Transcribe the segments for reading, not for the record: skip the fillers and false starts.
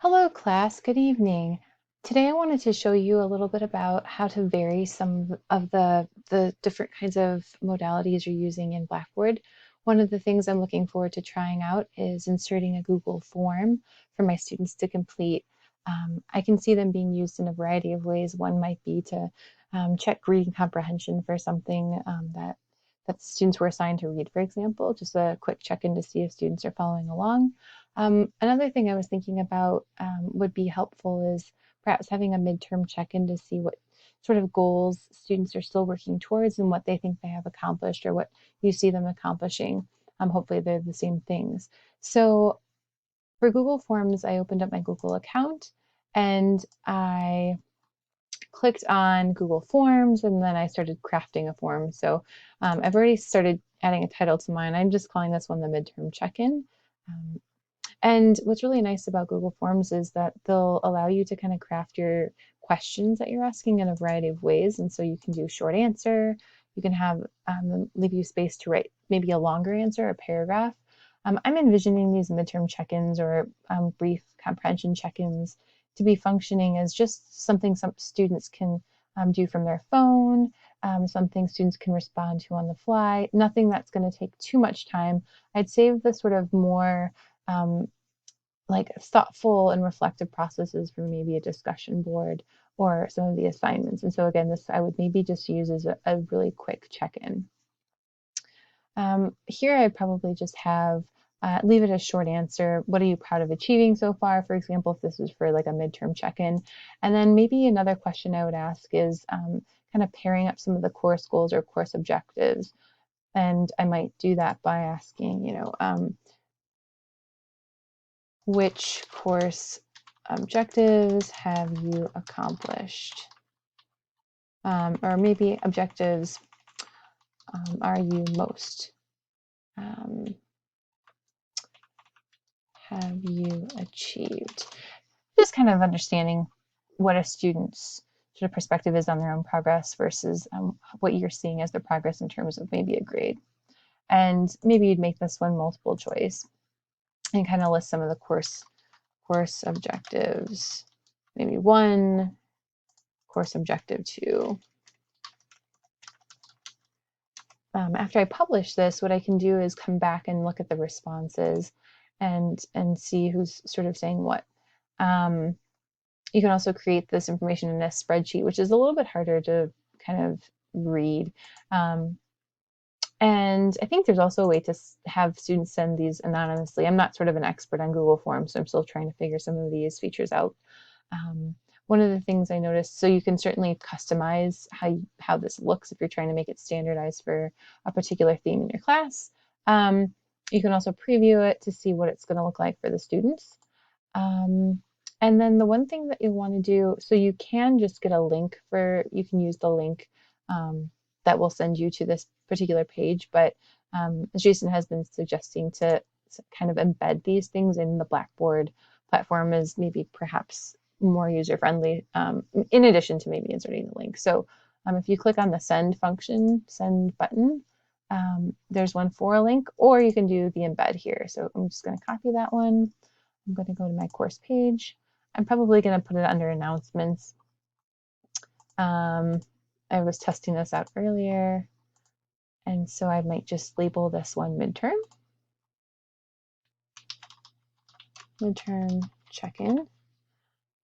Hello, class. Good evening. Today I wanted to show you a little bit about how to vary some of the different kinds of modalities you're using in Blackboard. One of the things I'm looking forward to trying out is inserting a Google form for my students to complete. I can see them being used in a variety of ways. One might be to check reading comprehension for something that students were assigned to read, for example, just a quick check-in to see if students are following along. Another thing I was thinking about would be helpful is perhaps having a midterm check-in to see what sort of goals students are still working towards and what they think they have accomplished or what you see them accomplishing. Hopefully they're the same things. So for Google Forms, I opened up my Google account and I clicked on Google Forms and then I started crafting a form. So I've already started adding a title to mine. I'm just calling this one the midterm check-in. Um, and what's really nice about Google Forms is that they'll allow you to kind of craft your questions that you're asking in a variety of ways. And so you can do short answer, you can have leave you space to write maybe a longer answer, a paragraph. I'm envisioning these midterm check-ins or brief comprehension check-ins to be functioning as just something some students can do from their phone, something students can respond to on the fly, nothing that's going to take too much time. I'd save the sort of more um, like thoughtful and reflective processes for maybe a discussion board or some of the assignments. And so again, this I would maybe just use as a really quick check-in. Here I'd probably just have leave it a short answer. What are you proud of achieving so far? For example, if this is for like a midterm check-in. And then maybe another question I would ask is kind of pairing up some of the course goals or course objectives. And I might do that by asking, which course objectives have you accomplished? Or maybe objectives are you most um, have you achieved? Just kind of understanding what a student's sort of perspective is on their own progress versus what you're seeing as their progress in terms of maybe a grade. And maybe you'd make this one multiple choice and kind of list some of the course objectives. Maybe one, course objective two. After I publish this, what I can do is come back and look at the responses and see who's sort of saying what. You can also create this information in a spreadsheet, which is a little bit harder to kind of read. And I think there's also a way to have students send these anonymously. I'm not sort of an expert on Google Forms, so I'm still trying to figure some of these features out. One of the things I noticed, so you can certainly customize how this looks if you're trying to make it standardized for a particular theme in your class. You can also preview it to see what it's going to look like for the students. And then the one thing that you want to do, so you can just get a link you can use the link that will send you to this particular page, but as Jason has been suggesting to kind of embed these things in the Blackboard platform is maybe perhaps more user-friendly, in addition to maybe inserting the link. So if you click on the send button, there's one for a link, or you can do the embed here. So I'm just going to copy that one. I'm going to go to my course page. I'm probably going to put it under announcements. I was testing this out earlier, and so I might just label this one midterm check-in.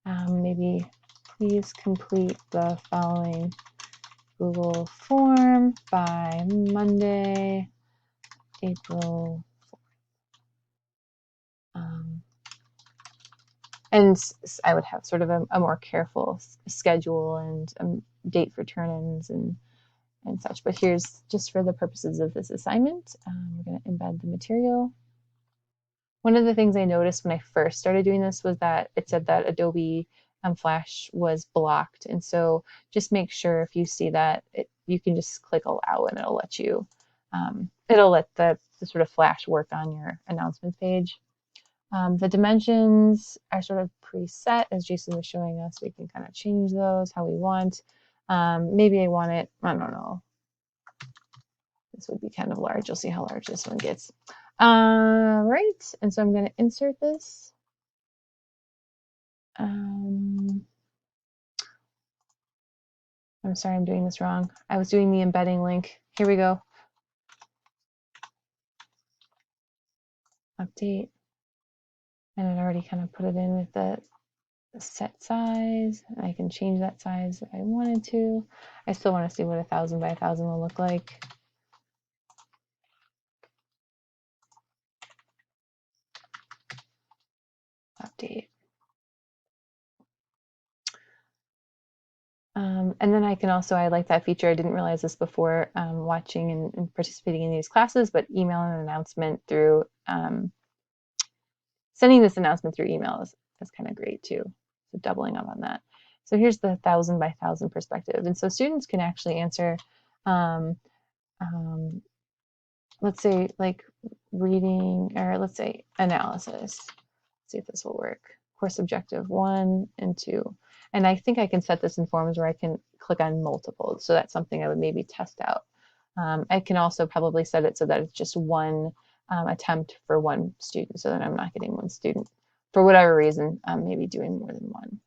Maybe please complete the following Google form by Monday, April 4th. And I would have sort of a more careful schedule and date for turn-ins and such. But here's just for the purposes of this assignment, we're going to embed the material. One of the things I noticed when I first started doing this was that it said that Adobe Flash was blocked. And so just make sure if you see that, you can just click allow and it'll let you, it'll let the sort of Flash work on your announcements page. The dimensions are sort of preset, as Jason was showing us. We can kind of change those how we want. Maybe I want it, I don't know. This would be kind of large. You'll see how large this one gets. Right, and so I'm going to insert this. Um, I'm sorry, I'm doing this wrong. I was doing the embedding link. Here we go. Update. And it already kind of put it in with the set size. I can change that size if I wanted to. I still want to see what 1,000 by 1,000 will look like. Update. And then I can also, I like that feature. I didn't realize this before watching and participating in these classes, but email an announcement through, sending this announcement through email is kind of great too. So doubling up on that. So here's the 1,000 by 1,000 perspective. And so students can actually answer, um, um, let's say like reading, or let's say analysis. See if this will work. Course objective 1 and 2. And I think I can set this in forms where I can click on multiple. So that's something I would maybe test out. I can also probably set it so that it's just one attempt for one student, so that I'm not getting one student for whatever reason, maybe doing more than one.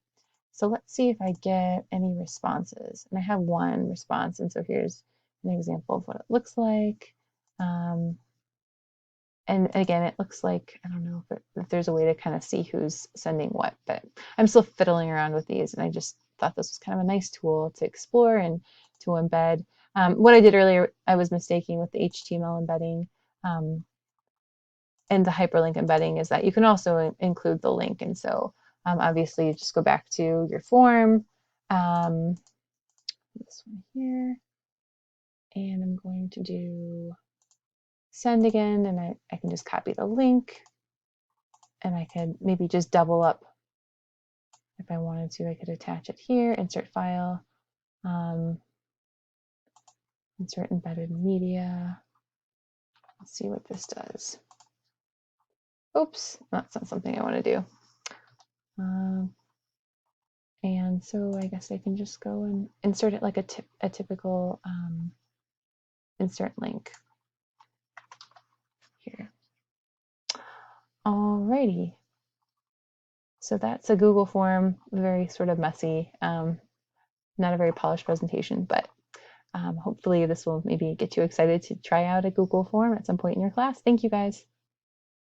So let's see if I get any responses. And I have one response, and so here's an example of what it looks like. And again, it looks like, I don't know if there's a way to kind of see who's sending what, but I'm still fiddling around with these, and I just thought this was kind of a nice tool to explore and to embed. What I did earlier, I was mistaking with the HTML embedding and the hyperlink embedding, is that you can also include the link. And so obviously you just go back to your form, this one here, and I'm going to do send again, and I can just copy the link. And I could maybe just double up if I wanted to. I could attach it here, insert file, insert embedded media. Let's see what this does. Oops, that's not something I want to do. And so I guess I can just go and insert it like a typical insert link here. Alrighty. So that's a Google form, very sort of messy, not a very polished presentation, but hopefully this will maybe get you excited to try out a Google form at some point in your class. Thank you guys.